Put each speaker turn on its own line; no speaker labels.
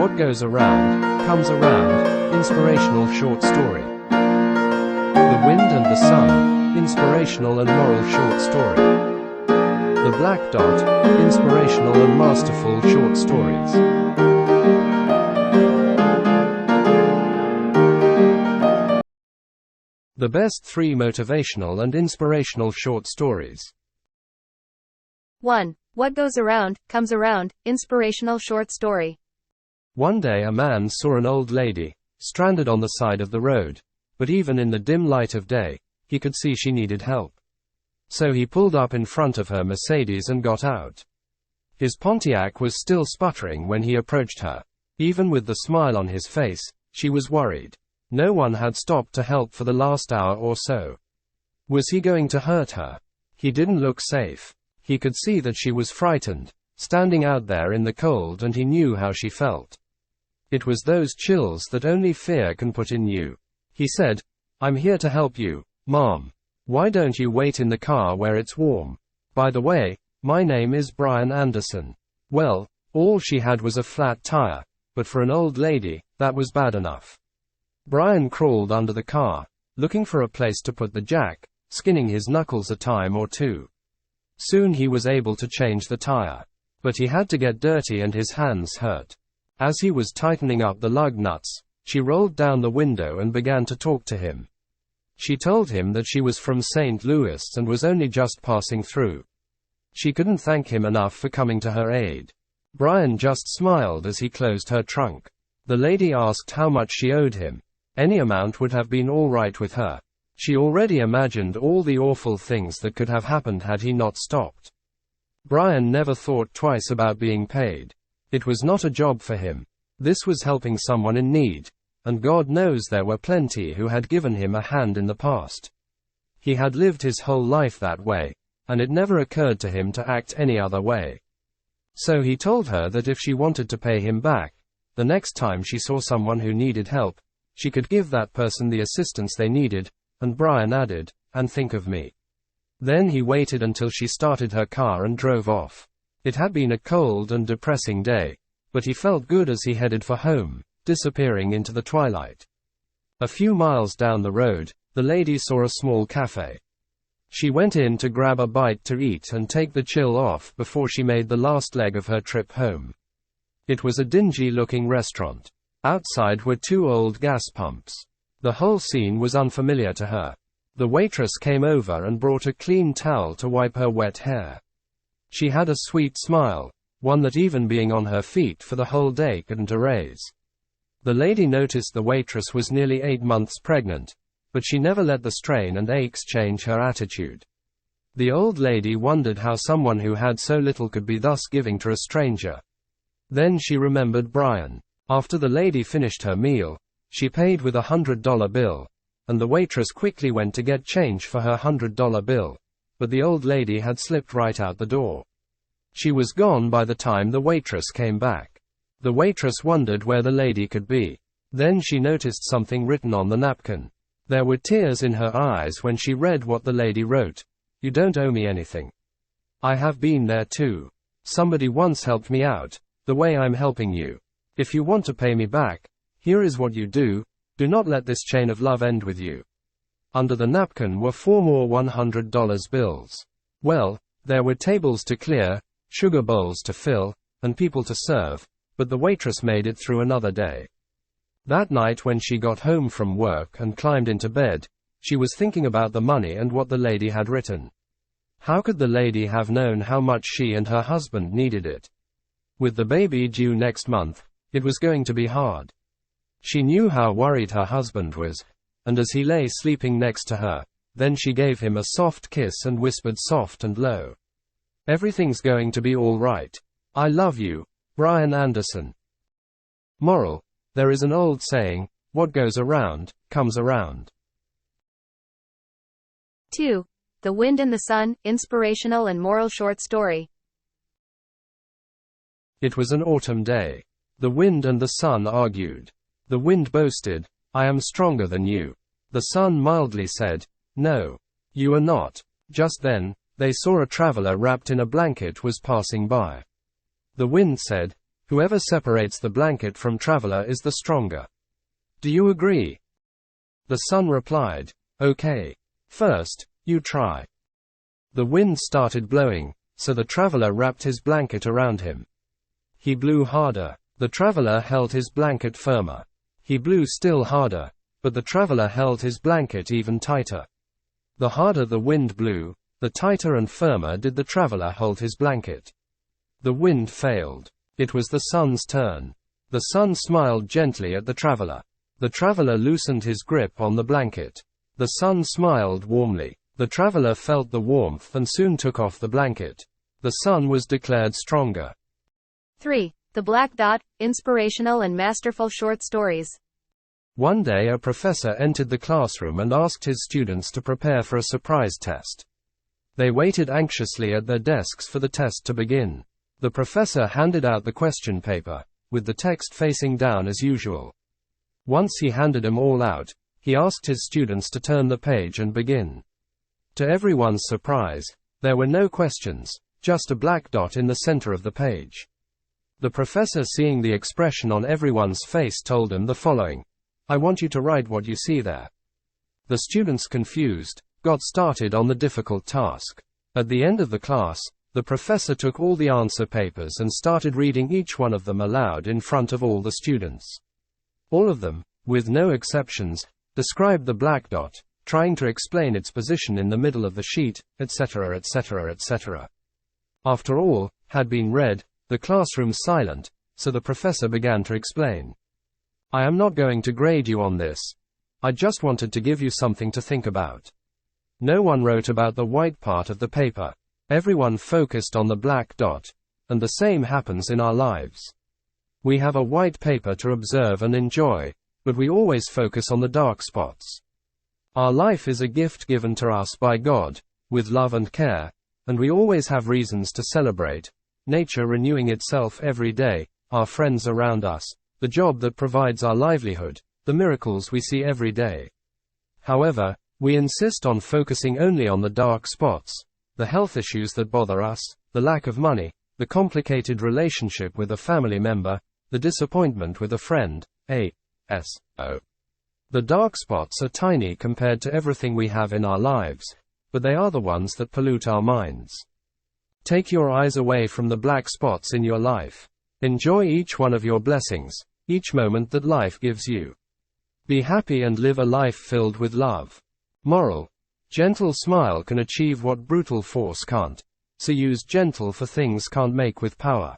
What goes around, comes around. Inspirational short story. The Wind and the Sun. Inspirational and moral short story. The Black Dot. Inspirational and masterful short stories. The best 3 motivational and inspirational short stories.
1. What goes around, comes around. Inspirational short story.
One day a man saw an old lady, stranded on the side of the road, but even in the dim light of day, he could see she needed help. So he pulled up in front of her Mercedes and got out. His Pontiac was still sputtering when he approached her. Even with the smile on his face, she was worried. No one had stopped to help for the last hour or so. Was he going to hurt her? He didn't look safe. He could see that she was frightened, standing out there in the cold, and he knew how she felt. It was those chills that only fear can put in you. He said, "I'm here to help you, Mom. Why don't you wait in the car where it's warm? By the way, my name is Brian Anderson." Well, all she had was a flat tire, but for an old lady, that was bad enough. Brian crawled under the car, looking for a place to put the jack, skinning his knuckles a time or two. Soon he was able to change the tire. But he had to get dirty and his hands hurt. As he was tightening up the lug nuts, she rolled down the window and began to talk to him. She told him that she was from St. Louis and was only just passing through. She couldn't thank him enough for coming to her aid. Brian just smiled as he closed her trunk. The lady asked how much she owed him. Any amount would have been all right with her. She already imagined all the awful things that could have happened had he not stopped. Brian never thought twice about being paid. It was not a job for him. This was helping someone in need, and God knows there were plenty who had given him a hand in the past. He had lived his whole life that way, and it never occurred to him to act any other way. So he told her that if she wanted to pay him back, the next time she saw someone who needed help, she could give that person the assistance they needed, and Brian added, "And think of me." Then he waited until she started her car and drove off. It had been a cold and depressing day, but he felt good as he headed for home, disappearing into the twilight. A few miles down the road, the lady saw a small cafe. She went in to grab a bite to eat and take the chill off before she made the last leg of her trip home. It was a dingy-looking restaurant. Outside were 2 old gas pumps. The whole scene was unfamiliar to her. The waitress came over and brought a clean towel to wipe her wet hair. She had a sweet smile, one that even being on her feet for the whole day couldn't erase. The lady noticed the waitress was nearly 8 months pregnant, but she never let the strain and aches change her attitude. The old lady wondered how someone who had so little could be thus giving to a stranger. Then she remembered Brian. After the lady finished her meal, she paid with a $100 bill, and the waitress quickly went to get change for her $100 bill, but the old lady had slipped right out the door. She was gone by the time the waitress came back. The waitress wondered where the lady could be. Then she noticed something written on the napkin. There were tears in her eyes when she read what the lady wrote. "You don't owe me anything. I have been there too. Somebody once helped me out, the way I'm helping you. If you want to pay me back, here is what you do. Do not let this chain of love end with you." Under the napkin were 4 more $100 bills. Well, there were tables to clear, sugar bowls to fill, and people to serve, but the waitress made it through another day. That night when she got home from work and climbed into bed, she was thinking about the money and what the lady had written. How could the lady have known how much she and her husband needed it? With the baby due next month, it was going to be hard. She knew how worried her husband was, and as he lay sleeping next to her, then she gave him a soft kiss and whispered soft and low, "Everything's going to be all right. I love you, Brian Anderson." Moral: there is an old saying, what goes around, comes around.
2. The Wind and the Sun, inspirational and moral short story.
It was an autumn day. The wind and the sun argued. The wind boasted, "I am stronger than you." The sun mildly said, "No, you are not." Just then, they saw a traveler wrapped in a blanket was passing by. The wind said, Whoever separates the blanket from traveler is the stronger. Do you agree? The sun replied, okay. First, you try. The wind started blowing, so the traveler wrapped his blanket around him. He blew harder. The traveler held his blanket firmer. He blew still harder, but the traveler held his blanket even tighter. The harder the wind blew, the tighter and firmer did the traveler hold his blanket. The wind failed. It was the sun's turn. The sun smiled gently at the traveler. The traveler loosened his grip on the blanket. The sun smiled warmly. The traveler felt the warmth and soon took off the blanket. The sun was declared stronger.
3. The Black Dot, Inspirational and Masterful Short Stories.
One day a professor entered the classroom and asked his students to prepare for a surprise test. They waited anxiously at their desks for the test to begin. The professor handed out the question paper, with the text facing down as usual. Once he handed them all out, he asked his students to turn the page and begin. To everyone's surprise, there were no questions, just a black dot in the center of the page. The professor, seeing the expression on everyone's face, told them the following: I want you to write what you see there. The students, confused, got started on the difficult task. At the end of the class, the professor took all the answer papers and started reading each one of them aloud in front of all the students. All of them, with no exceptions, described the black dot, trying to explain its position in the middle of the sheet, etc., etc., etc. After all had been read, the classroom silent, so the professor began to explain. I am not going to grade you on this. I just wanted to give you something to think about. No one wrote about the white part of the paper. Everyone focused on the black dot. And the same happens in our lives. We have a white paper to observe and enjoy, but we always focus on the dark spots. Our life is a gift given to us by God, with love and care, and we always have reasons to celebrate. Nature renewing itself every day, our friends around us, the job that provides our livelihood, the miracles we see every day. However, we insist on focusing only on the dark spots, the health issues that bother us, the lack of money, the complicated relationship with a family member, the disappointment with a friend, etc. The dark spots are tiny compared to everything we have in our lives, but they are the ones that pollute our minds. Take your eyes away from the black spots in your life. Enjoy each one of your blessings, each moment that life gives you. Be happy and live a life filled with love. Moral: gentle smile can achieve what brutal force can't. So use gentle for things can't make with power.